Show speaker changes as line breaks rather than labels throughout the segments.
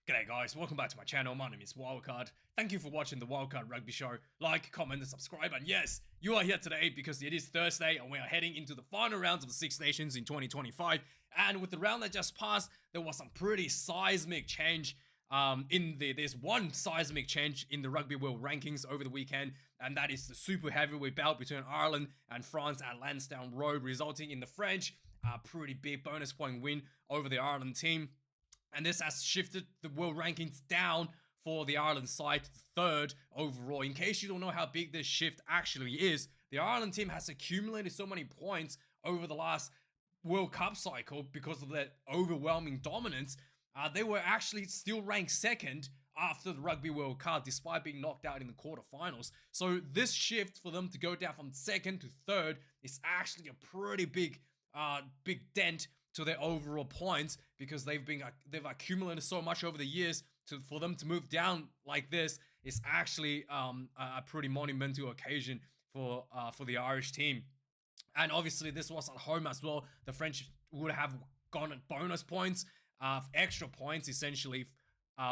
G'day guys, welcome back to my channel. My name is Wildkard. Thank you for watching the Wildkard Rugby Show. Like, comment, and subscribe. And yes, you are here today because it is Thursday and we are heading into the final rounds of the Six Nations in 2025. And with the round that just passed, there was some pretty seismic change. There's one seismic change in the Rugby World Rankings over the weekend, and that is the super heavyweight bout between Ireland and France at Lansdowne Road, resulting in the French pretty big bonus point win over the Ireland team. And this has shifted the world rankings down for the Ireland side to third overall. In case you don't know how big this shift actually is, the Ireland team has accumulated so many points over the last World Cup cycle because of their overwhelming dominance. They were actually still ranked second after the Rugby World Cup, despite being knocked out in the quarterfinals. So this shift for them to go down from second to third is actually a pretty big dent to their overall points, because they've accumulated so much over the years. For them to move down like this is actually a pretty monumental occasion for the Irish team. And obviously this was at home as well. The French would have gotten bonus points, extra points essentially,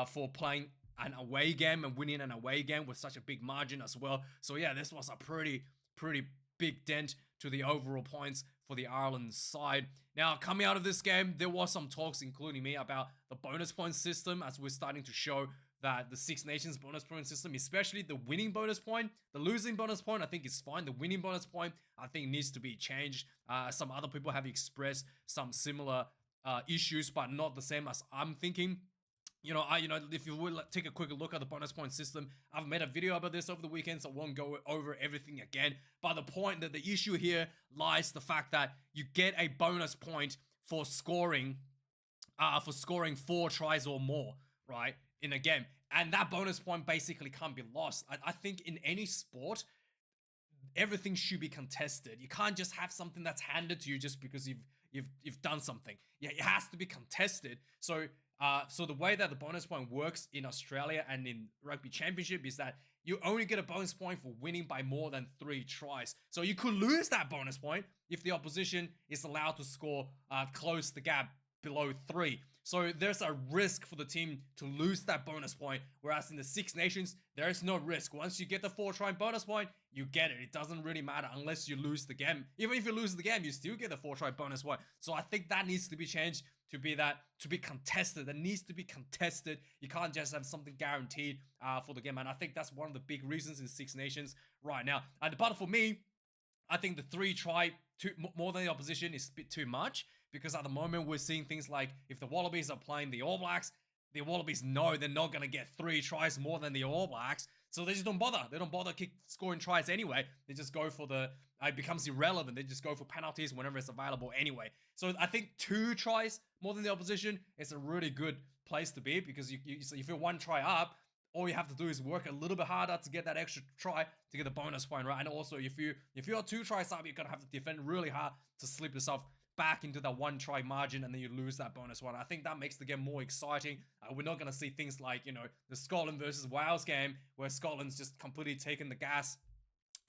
for playing an away game and winning an away game with such a big margin as well. So yeah, this was a pretty big dent to the overall points for the Ireland side. Now, coming out of this game, there was some talks, including me, about the bonus point system, as we're starting to show that the Six Nations bonus point system, especially the winning bonus point, the losing bonus point, I think is fine. The winning bonus point, I think, needs to be changed. Some other people have expressed some similar issues, but not the same as I'm thinking. If you would take a quick look at the bonus point system, I've made a video about this over the weekend, so I won't go over everything again. But the point that the issue here lies the fact that you get a bonus point for scoring 4 tries or more, right, in a game, and that bonus point basically can't be lost. I think in any sport, everything should be contested. You can't just have something that's handed to you just because you've done something. Yeah, it has to be contested. So the way that the bonus point works in Australia and in Rugby Championship is that you only get a bonus point for winning by more than 3 tries. So you could lose that bonus point if the opposition is allowed to score, close the gap below 3. So there's a risk for the team to lose that bonus point, whereas in the Six Nations, there is no risk. Once you get the 4-try bonus point, you get it. It doesn't really matter unless you lose the game. Even if you lose the game, you still get the 4-try bonus point. So I think that needs to be changed to be contested. That needs to be contested. You can't just have something guaranteed for the game. And I think that's one of the big reasons in Six Nations right now. But for me, I think the 3-try more than the opposition is a bit too much, because at the moment we're seeing things like, if the Wallabies are playing the All Blacks, the Wallabies know they're not going to get 3 tries more than the All Blacks, so they just don't bother. They don't bother scoring tries anyway. They just go for it becomes irrelevant. They just go for penalties whenever it's available anyway. So I think 2 tries more than the opposition is a really good place to be, because if you're 1 try up, all you have to do is work a little bit harder to get that extra try to get the bonus point, right? And also, if you're 2 tries up, you're gonna have to defend really hard to slip yourself back into that 1 try margin, and then you lose that bonus one. I think that makes the game more exciting. We're not gonna see things like, the Scotland versus Wales game, where Scotland's just completely taken the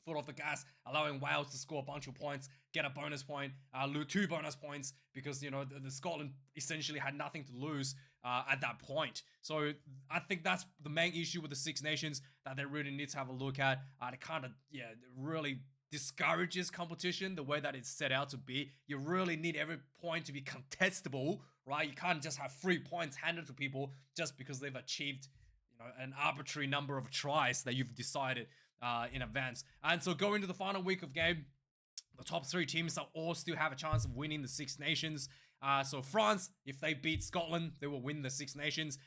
foot off the gas, allowing Wales to score a bunch of points, get a bonus point, lose 2 bonus points, because the Scotland essentially had nothing to lose at that point. So I think that's the main issue with the Six Nations that they really need to have a look at. It kind of really discourages competition the way that it's set out to be. You really need every point to be contestable, right? You can't just have 3 points handed to people just because they've achieved an arbitrary number of tries that you've decided in advance. And so going to the final week of game, the top 3 teams that all still have a chance of winning the Six Nations. So France, if they beat Scotland, they will win the Six Nations.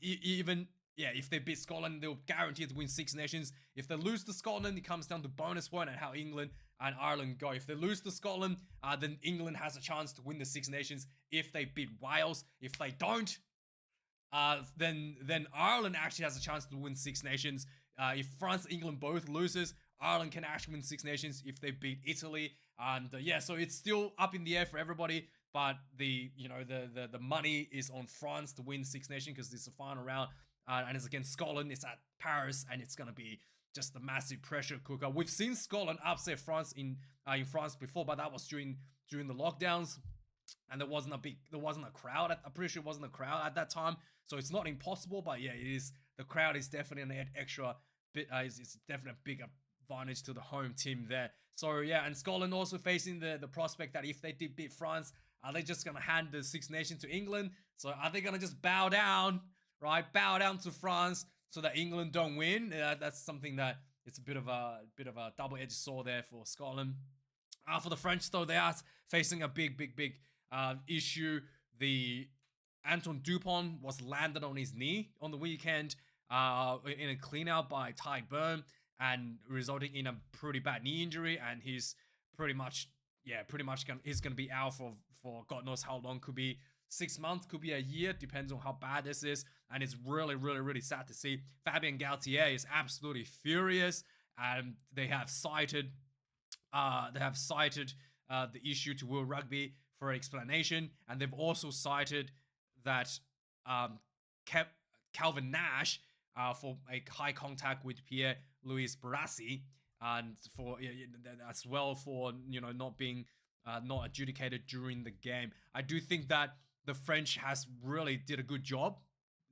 If they beat Scotland, they'll guarantee to win Six Nations. If they lose to Scotland, it comes down to bonus point and how England and Ireland go. If they lose to Scotland, then England has a chance to win the Six Nations if they beat Wales. If they don't, then Ireland actually has a chance to win Six Nations. If France and England both loses, Ireland can actually win Six Nations if they beat Italy. And so it's still up in the air for everybody. But the money is on France to win Six Nations, because it's the final round, and it's against Scotland. It's at Paris, and it's gonna be just a massive pressure cooker. We've seen Scotland upset France in France before, but that was during the lockdowns. and there wasn't a crowd. I'm pretty sure it wasn't a crowd at that time, so it's not impossible. But yeah, it is. The crowd is definitely an extra bit. It's definitely a big advantage to the home team there. So yeah, and Scotland also facing the prospect that if they did beat France, are they just gonna hand the Six Nations to England? So are they gonna just bow down, right? Bow down to France so that England don't win? That's something that it's a bit of a double-edged sword there for Scotland. For the French though, they are facing a big issue. The Anton Dupont was landed on his knee on the weekend in a clean out by Ty Burn, and resulting in a pretty bad knee injury, and he's pretty much he's gonna be out for God knows how long. Could be 6 months, could be a year, depends on how bad this is, and it's really sad to see. Fabien Galthié is absolutely furious, and they have cited the issue to World Rugby for explanation, and they've also cited that Calvin Nash for a high contact with Pierre-Louis Barassi, and for as well for not being not adjudicated during the game. I do think that the French has really did a good job,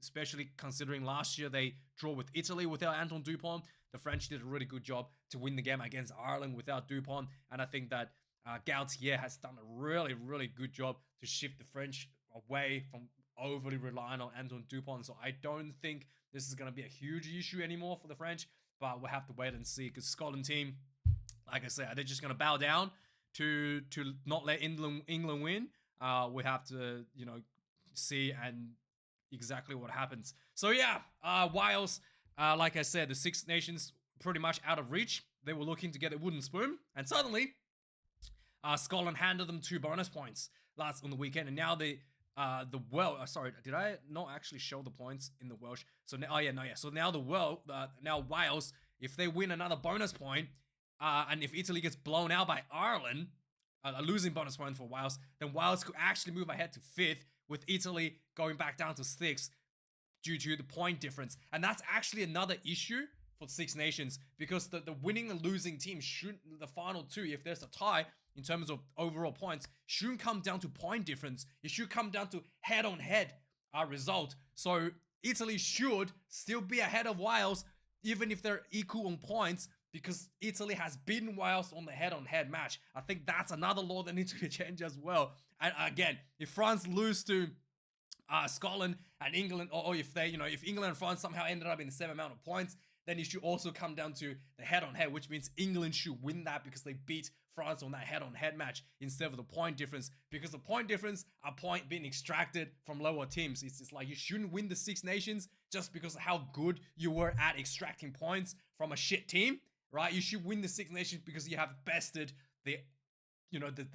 especially considering last year they drew with Italy without Anton Dupont. The French did a really good job to win the game against Ireland without Dupont, and I think that Galthié has done a really good job to shift the French away from overly relying on Anton Dupont. So I don't think this is going to be a huge issue anymore for the French, but we'll have to wait and see, because Scotland team, like I said, are they just going to bow down to not let England win? We have to see and exactly what happens. So yeah, Wales, like I said, the Six Nations pretty much out of reach. They were looking to get a wooden spoon, and suddenly Scotland handed them 2 bonus points last on the weekend, and now the sorry, did I not actually show the points in the Welsh? So now, so now now Wales, if they win another bonus point, and if Italy gets blown out by Ireland, a losing bonus point for Wales, then Wales could actually move ahead to 5th, with Italy going back down to 6th due to the point difference. And that's actually another issue for Six Nations, because the winning and losing team shouldn't, the final 2, if there's a tie in terms of overall points, shouldn't come down to point difference. It should come down to head-on-head result. So Italy should still be ahead of Wales, even if they're equal on points, because Italy has beaten Wales on the head-on-head match. I think that's another law that needs to be changed as well. And again, if France lose to Scotland and England, or if they, if England and France somehow ended up in the same amount of points, then it should also come down to the head-on-head, which means England should win that because they beat France on that head-on-head match instead of the point difference. Because the point difference are point being extracted from lower teams. It's like you shouldn't win the Six Nations just because of how good you were at extracting points from a shit team, right? You should win the Six Nations because you have bested the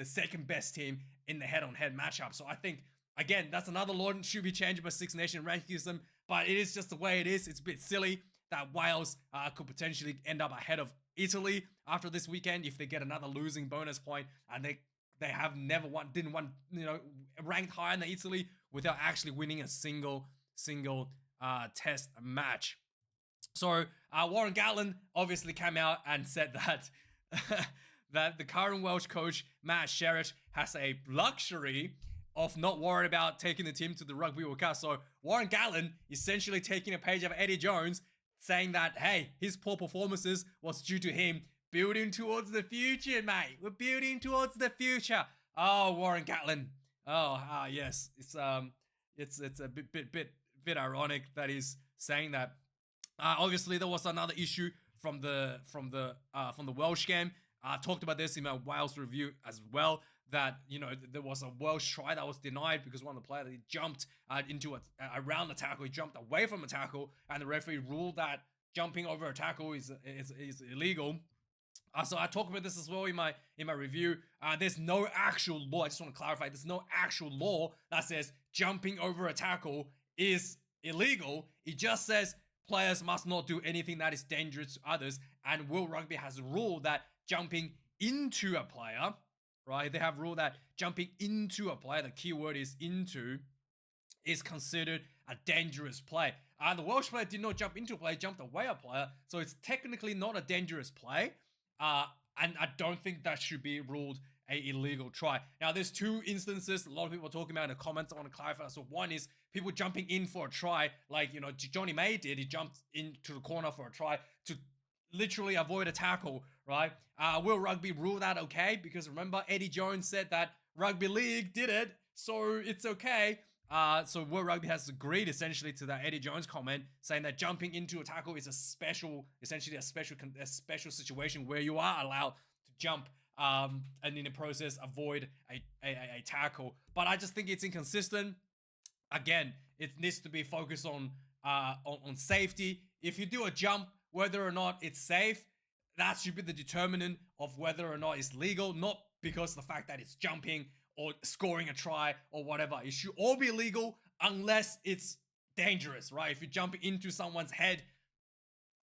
second best team in the head-on-head matchup. So I think, again, that's another law that should be changed by Six Nation ranking system, but it is just the way it is. It's a bit silly that Wales could potentially end up ahead of Italy after this weekend if they get another losing bonus point, and they have never didn't ranked higher than Italy without actually winning a single test match. So Warren Gatland obviously came out and said that that the current Welsh coach Matt Sherratt has a luxury of not worried about taking the team to the Rugby World Cup. So Warren Gatland essentially taking a page of Eddie Jones, saying that, hey, his poor performances was due to him building towards the future, mate. We're building towards the future. Oh, Warren Gatland. Yes. It's a bit ironic that he's saying that. Obviously, there was another issue from the Welsh game. I talked about this in my Wales review as well, that there was a Welsh try that was denied because one of the players jumped into around the tackle. He jumped away from a tackle, and the referee ruled that jumping over a tackle is illegal. So I talk about this as well in my review. There's no actual law. I just want to clarify. There's no actual law that says jumping over a tackle is illegal. It just says players must not do anything that is dangerous to others. And World Rugby has ruled that jumping into a player, right? They have ruled that jumping into a player, the key word is into, is considered a dangerous play. The Welsh player did not jump into a player, jumped away a player, so it's technically not a dangerous play. And I don't think that should be ruled a illegal try. Now, there's two instances a lot of people are talking about in the comments. I want to clarify. So one is people jumping in for a try, like, Johnny May did. He jumped into the corner for a try to literally avoid a tackle, right? Will Rugby rule that okay? Because remember, Eddie Jones said that Rugby League did it, so it's okay. So World Rugby has agreed essentially to that Eddie Jones comment, saying that jumping into a tackle is essentially a special situation where you are allowed to jump, and in the process avoid a tackle. But I just think it's inconsistent. Again, it needs to be focused on safety. If you do a jump, whether or not it's safe, that should be the determinant of whether or not it's legal, not because of the fact that it's jumping or scoring a try or whatever. It should all be legal unless it's dangerous, right? If you jump into someone's head,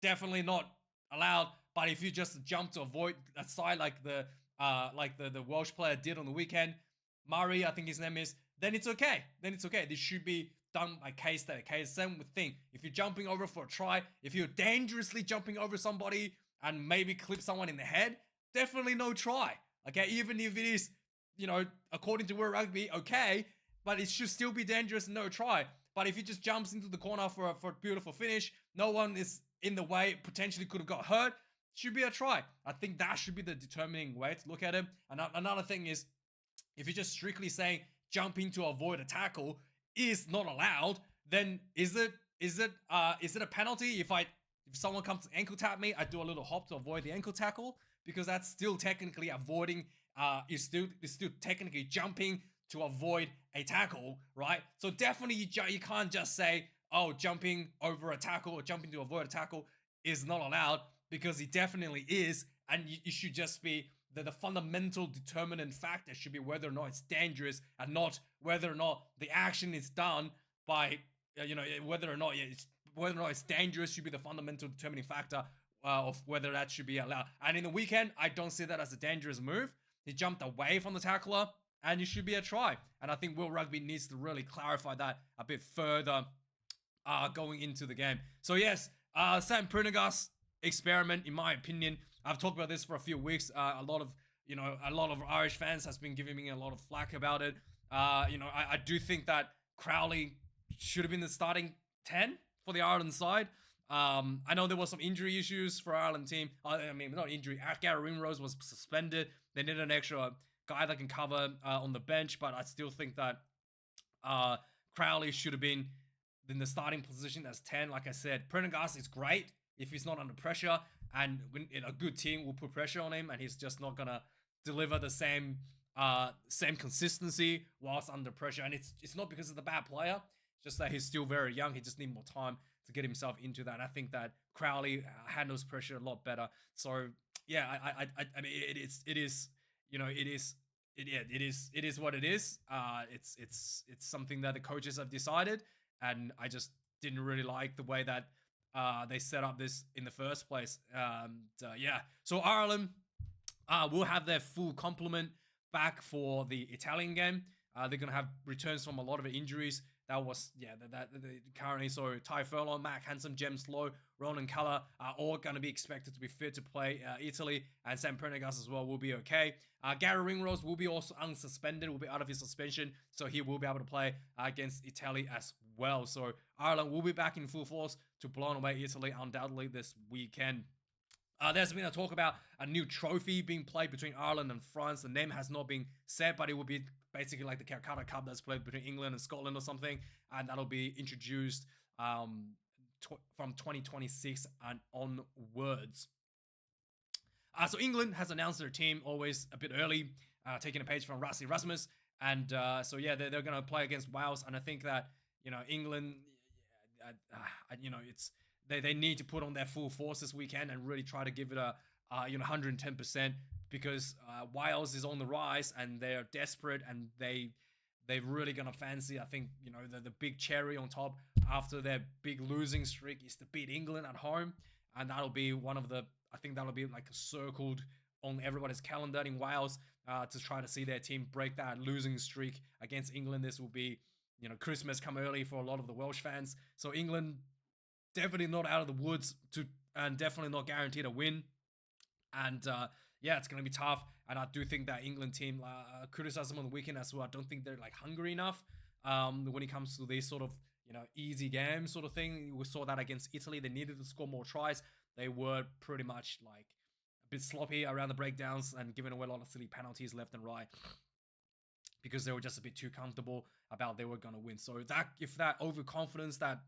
definitely not allowed. But if you just jump to avoid a side like the Welsh player did on the weekend, Murray, I think his name is, then it's okay. This should be done by case to case. Same thing. If you're jumping over for a try, if you're dangerously jumping over somebody and maybe clip someone in the head, definitely no try. Okay, even if it is, according to World Rugby, okay, but it should still be dangerous and no try. But if he just jumps into the corner for a beautiful finish, no one is in the way, potentially could have got hurt, should be a try. I think that should be the determining way to look at it. And another thing is, if you're just strictly saying jumping to avoid a tackle is not allowed, then is it a penalty if someone comes to ankle tap me, I do a little hop to avoid the ankle tackle? Because that's still technically avoiding, is still technically jumping to avoid a tackle, right? So definitely you can't just say, oh, jumping over a tackle or jumping to avoid a tackle is not allowed, because it definitely is, and you should just be the fundamental determinant factor should be whether or not it's dangerous, and not whether or not the action is done by, whether or not it's dangerous should be the fundamental determining factor of whether that should be allowed. And in the weekend, I don't see that as a dangerous move. He jumped away from the tackler, and it should be a try. And I think World Rugby needs to really clarify that a bit further going into the game. So yes, Sam Prendergast Experiment, in my opinion, I've talked about this for a few weeks. A lot of Irish fans has been giving me a lot of flack about it. I do think that Crowley should have been the starting 10 for the Ireland side. I know there was some injury issues for Ireland team. I mean, not injury. Gary Ringrose was suspended. They needed an extra guy that can cover on the bench, but I still think that Crowley should have been in the starting position as 10. Like I said, Prendergast is great if he's not under pressure, and a good team will put pressure on him, and he's just not gonna deliver the same consistency whilst under pressure. And it's not because of the bad player, just that he's still very young. He just needs more time to get himself into that. And I think that Crowley handles pressure a lot better. So yeah, I mean, it is what it is. It's something that the coaches have decided, and I just didn't really like the way that they set up this in the first place. Yeah, so Ireland will have their full complement back for the Italian game. They're gonna have returns from a lot of injuries. That was, currently, so Ty Furlong, Mac Hansen, James Lowe, Ronan Calla are all going to be expected to be fit to play Italy, and Sam Prendergast as well will be okay. Gary Ringrose will be also unsuspended, will be out of his suspension, so he will be able to play against Italy as well. So Ireland will be back in full force to blow away Italy undoubtedly this weekend. There's been a talk about a new trophy being played between Ireland and France. The name has not been said, but it will be basically like the Calcutta Cup that's played between England and Scotland or something, and that'll be introduced from 2026 and onwards. So England has announced their team always a bit early, taking a page from Rassi Rasmus, and so yeah, they're going to play against Wales, and I think that England, it's they need to put on their full force this weekend and really try to give it a 110%, because Wales is on the rise and they're desperate, and they're really gonna fancy, I think, the big cherry on top after their big losing streak is to beat England at home, and that'll be I think that'll be like circled on everybody's calendar in Wales to try to see their team break that losing streak against England. This will be Christmas come early for a lot of the Welsh fans, so England definitely not out of the woods and definitely not guaranteed a win. And yeah, it's going to be tough. And I do think that England team, criticized them on the weekend as well. I don't think they're like hungry enough when it comes to these sort of, easy games sort of thing. We saw that against Italy. They needed to score more tries. They were pretty much like a bit sloppy around the breakdowns and giving away a lot of silly penalties left and right because they were just a bit too comfortable about they were going to win. So if that overconfidence that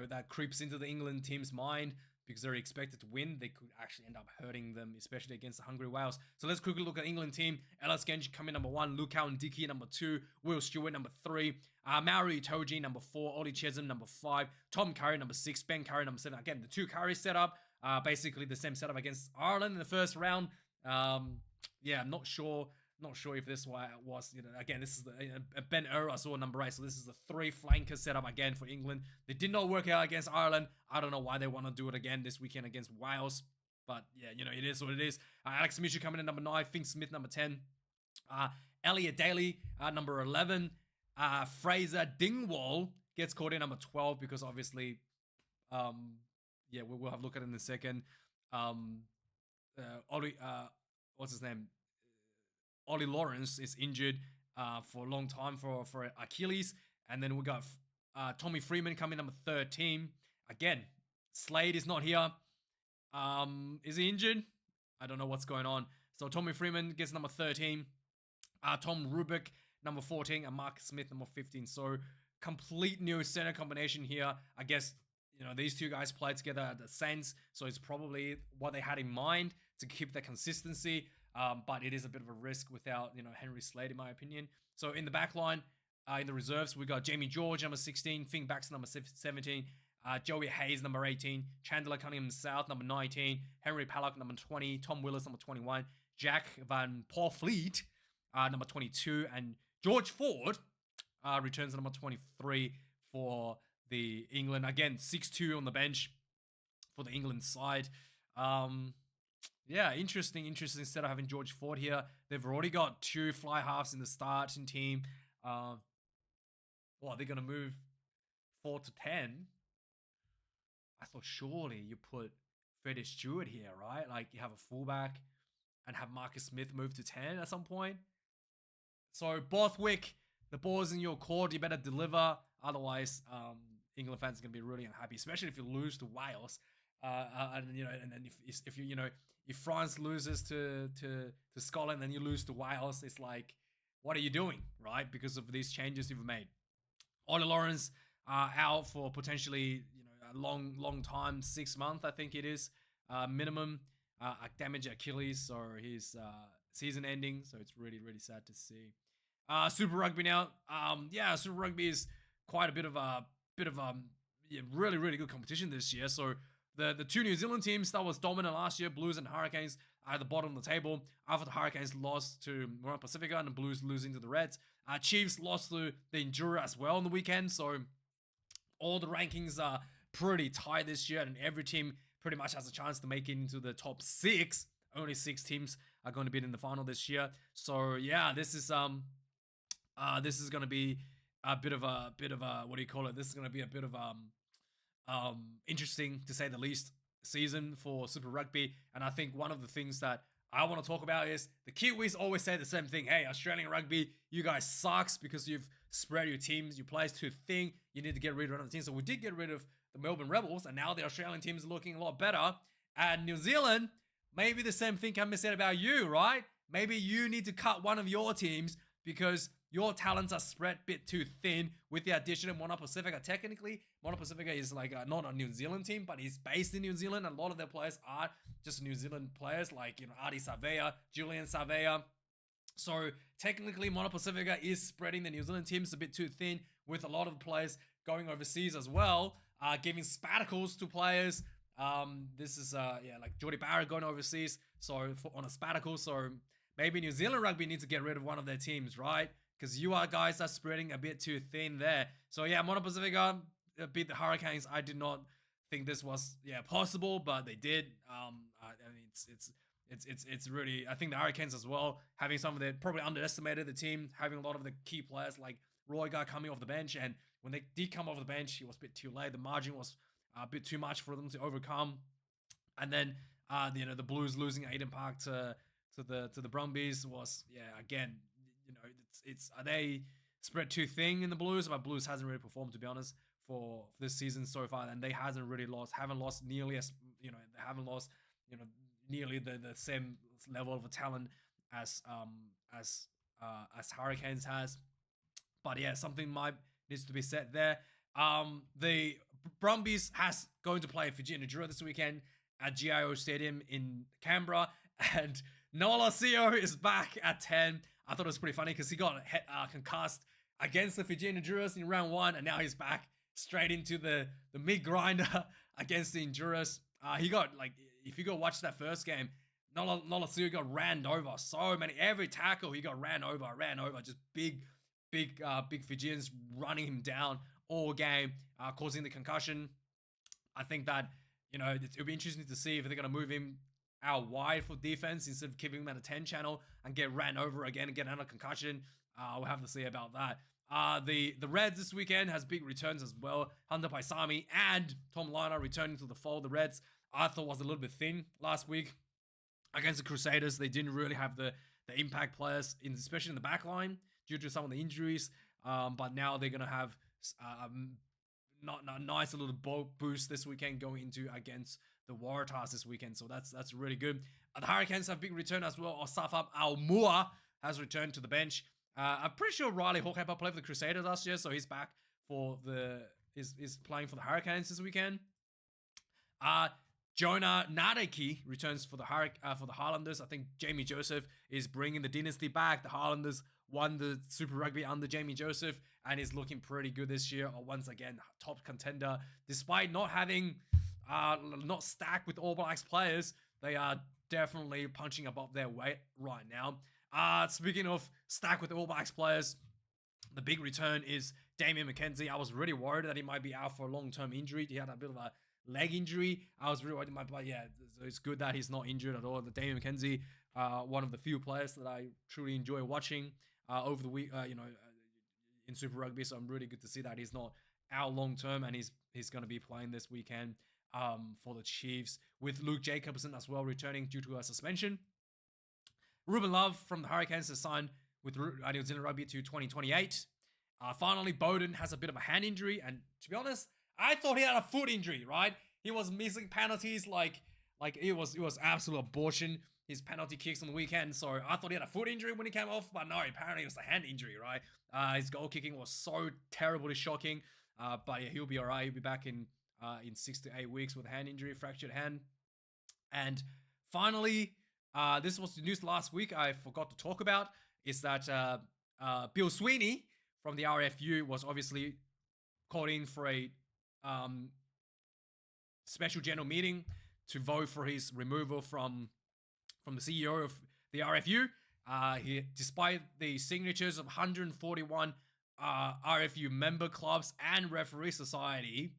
that creeps into the England team's mind because they're expected to win, they could actually end up hurting them, especially against the Hungry Wales. So let's quickly look at England team. Ellis Genji coming number 1, Lukau and Dickey number 2, Will Stewart number 3, Maori Itoje number 4, Ollie Chesum number 5, Tom Curry number 6, Ben Curry number 7. Again, the 2 Curry setup, basically the same setup against Ireland in the first round. Yeah, I'm not sure if this was, again, this is a Ben as well, number 8. So this is the 3 flanker setup again for England. They did not work out against Ireland. I don't know why they want to do it again this weekend against Wales. But yeah, it is what it is. Alex Mitchell coming in number 9. Fink Smith number 10. Elliot Daly number 11. Fraser Dingwall gets caught in number 12 because obviously, yeah, we'll have a look at it in a second. What's his name? Ollie Lawrence is injured for a long time for Achilles. And then we got Tommy Freeman coming number 13. Again, Slade is not here. Is he injured? I don't know what's going on. So Tommy Freeman gets number 13. Tom Rubik, number 14. And Marcus Smith, number 15. So complete new center combination here. I guess, these 2 guys played together at the Saints. So it's probably what they had in mind to keep that consistency. But it is a bit of a risk without, Henry Slade, in my opinion. So in the back line, in the reserves, we got Jamie George, number 16, Finn Baxter, number 17, Joey Hayes, number 18, Chandler Cunningham South, number 19, Henry Pallock, number 20, Tom Willis, number 21, Jack Van Poorvliet, number 22, and George Ford returns number 23 for the England. Again, 6-2 on the bench for the England side. Yeah, interesting instead of having George Ford here. They've already got 2 fly halves in the starting team. They're going to move 4 to 10. I thought surely you put Freddie Stewart here, right? Like you have a fullback and have Marcus Smith move to 10 at some point. So Borthwick, the ball's in your court. You better deliver. Otherwise, England fans are going to be really unhappy, especially if you lose to Wales. And then if France loses to Scotland and you lose to Wales, it's like, what are you doing, right? Because of these changes you've made. Ollie Lawrence out for potentially a long time, 6 months, I think it is minimum. Damage Achilles, or his season ending. So it's really sad to see. Super Rugby now. Super Rugby is quite a bit of really good competition this year. So the 2 New Zealand teams that was dominant last year, Blues and Hurricanes, are at the bottom of the table after the Hurricanes lost to Moana Pacifica and the Blues losing to the Reds. Chiefs lost to the Endura as well on the weekend. So all the rankings are pretty tight this year, and every team pretty much has a chance to make it into the top 6. Only 6 teams are going to be in the final this year. So yeah, this is going to be a bit of a what do you call it? This is going to be a bit of interesting, to say the least, season for Super Rugby. And I think one of the things that I want to talk about is the Kiwis always say the same thing. Hey, Australian rugby, you guys sucks because you've spread your teams, your players too thin. You need to get rid of another team. So we did get rid of the Melbourne Rebels, and now the Australian team is looking a lot better. And New Zealand, maybe the same thing can be said about you, right? Maybe you need to cut one of your teams because your talents are spread a bit too thin with the addition of Moana Pacifica. Technically, Moana Pacifica is like not a New Zealand team, but it's based in New Zealand. A lot of their players are just New Zealand players, like Adi Savea, Julian Savea. So technically, Moana Pacifica is spreading the New Zealand teams a bit too thin, with a lot of players going overseas as well, giving spectacles to players. This is like Jordy Barrett going overseas, so on a spectacle. So maybe New Zealand rugby needs to get rid of one of their teams, right? Because you guys are spreading a bit too thin there. So yeah, Moana Pacifica beat the Hurricanes. I did not think this was possible, but they did. I mean, it's really, I think the Hurricanes as well, having some of the, probably underestimated the team, having a lot of the key players like Roy Guy coming off the bench, and when they did come off the bench, it was a bit too late. The margin was a bit too much for them to overcome. And then the Blues losing Aiden Park to to the Brumbies was, yeah, again, it's are they spread too thin in the Blues? But Blues hasn't really performed, to be honest, for this season so far, and they haven't lost nearly as, they haven't lost, nearly the same level of talent as Hurricanes has. But yeah, something needs to be said there. The Brumbies has going to play Fijian Enduro this weekend at GIO Stadium in Canberra, and Nola Sio is back at 10. I thought it was pretty funny because he got concussed against the Fijian Enduros in round 1, and now he's back straight into the mid grinder against the Enduros. He got, like, if you go watch that first game, Nola Sio got ran over so many. Every tackle he got ran over. Just big Fijians running him down all game, causing the concussion. I think that, it'll be interesting to see if they're going to move him out wide for defense instead of keeping him at a 10 channel and get ran over again and get another concussion. We'll have to see about that. The Reds this weekend has big returns as well. Hunter Paisami and Tom Liner returning to the fold. The Reds, I thought, was a little bit thin last week against the Crusaders. They didn't really have the impact players, especially in the back line, due to some of the injuries. But now they're going to have not a nice little boost this weekend going into against the Waratahs this weekend. So that's really good. The Hurricanes have big return as well. Osafap Aumua has returned to the bench. I'm pretty sure Riley Hawkhamper played for the Crusaders last year, so he's back for is playing for the Hurricanes this weekend. Jonah Nadeki returns for the Highlanders. I think Jamie Joseph is bringing the dynasty back. The Highlanders won the Super Rugby under Jamie Joseph and is looking pretty good this year. Once again, top contender. Despite not having, not stacked with All Blacks players, they are definitely punching above their weight right now. Speaking of stacked with All Blacks players, the big return is Damien McKenzie. I was really worried that he might be out for a long-term injury. He had a bit of a leg injury. I was really worried, but yeah, it's good that he's not injured at all. The Damien McKenzie, one of the few players that I truly enjoy watching over the week, in Super Rugby. So I'm really good to see that he's not out long-term, and he's going to be playing this weekend for the Chiefs, with Luke Jacobson as well returning due to a suspension. Ruben Love from the Hurricanes has signed with New Zealand Rugby to 2028. Finally, Beauden has a bit of a hand injury, and to be honest, I thought he had a foot injury, right? He was missing penalties like it was absolute abortion, his penalty kicks on the weekend. So I thought he had a foot injury when he came off, but no, apparently it was a hand injury, right? His goal kicking was so terribly shocking, but yeah, he'll be all right. He'll be back in 6 to 8 weeks with a hand injury, fractured hand. And finally, this was the news last week I forgot to talk about, is that Bill Sweeney from the RFU was obviously called in for a special general meeting to vote for his removal from the CEO of the RFU. Despite the signatures of 141 RFU member clubs and referee society,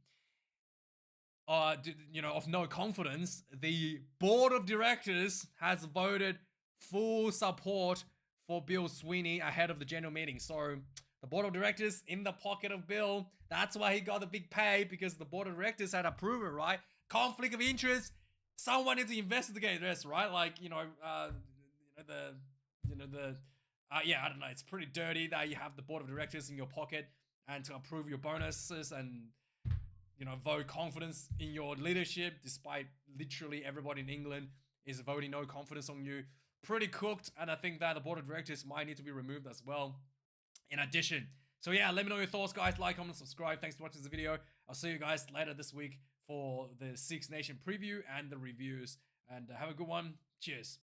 of no confidence, the board of directors has voted full support for Bill Sweeney ahead of the general meeting. So the board of directors in the pocket of Bill. That's why he got the big pay, because the board of directors had approved it, right? Conflict of interest. Someone needs to investigate this, right? Like, I don't know. It's pretty dirty that you have the board of directors in your pocket and to approve your bonuses and, vote confidence in your leadership, despite literally everybody in England is voting no confidence on you. Pretty cooked, and I think that the board of directors might need to be removed as well. In addition, so yeah, let me know your thoughts, guys. Like, comment, subscribe. Thanks for watching this video. I'll see you guys later this week for the Six Nation preview and the reviews. And have a good one. Cheers.